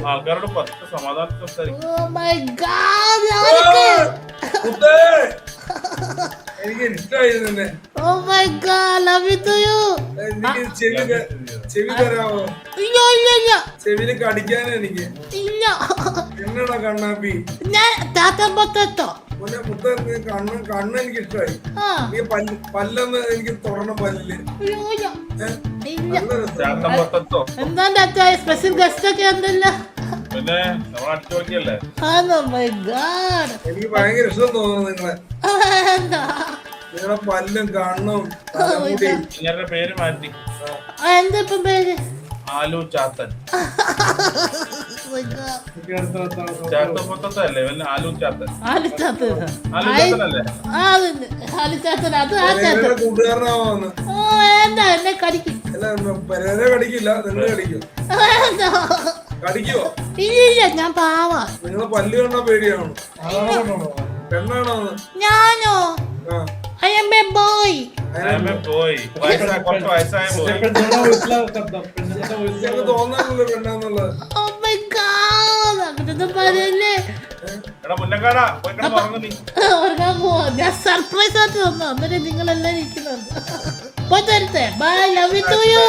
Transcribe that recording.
ആൾക്കാരോട് 10 സമാധാനം സംസാരിക്കും. Oh my God, എനിക്ക് ഇഷ്ടമായി നിന്നെ. oh my God, love you to you. എനിക്ക് ചെവി തരാമോ? ഇല്ല ചെവിയില് കടിക്കാനാ എനിക്ക്. ഇല്ല. എന്നടാ കണ്ണാപ്പി? ഞാൻ താത്തൻ പൊത്തോ. മുന്നേ മുത്ത കണ്ണ് എനിക്ക് ഇഷ്ടമായി. നീ പല്ലെന്ന് എനിക്ക് തൊടണം പല്ലില്. എന്താ താത്ത സ്പെഷ്യൽ ഗസ്റ്റ് ഒക്കെ ഉണ്ടല്ലോ. പിന്നെ നമ്മൾ അടിച്ചു നോക്കിയല്ലേ. എനിക്ക് ഭയങ്കര ഇഷ്ടം തോന്നുന്നു നിങ്ങളെ. നിങ്ങളെ പല്ലും കണ്ണും നിങ്ങളുടെ പേര് മാറ്റി. എന്താ ഇപ്പം പേര്? ആലു ചാത്തൻ. ചാത്തല്ലേ ആലു ചാത്തൻ. ആലു ചാത്തനല്ലേ? കൂട്ടുകാരനാവാന്ന്. എന്താ എന്നെ കടിക്കും? കടിക്കില്ല, നിങ്ങൾ കടിക്കും. കടിക്കുവോ? ഇല്ല ഞാൻ പാവാ. നിങ്ങളെ പല്ല് കണ്ടാ പേടിയാണോ? പെണ്ണാണോ? ഞാനോ? I am a boy. തോന്നാനല്ലോ പെണ്ണാന്നുള്ളത്. Oh my God, അങ്ങനത്തെ പറയല്ലേ. ഉറങ്ങാൻ പോവാ. ഞാൻ സർപ്രൈസ് ആയിട്ട് തന്നു. അന്നേരം നിങ്ങളെല്ലാം ഇരിക്കുന്നുണ്ട്. പോയി തരട്ടെ. Bye, love you to U.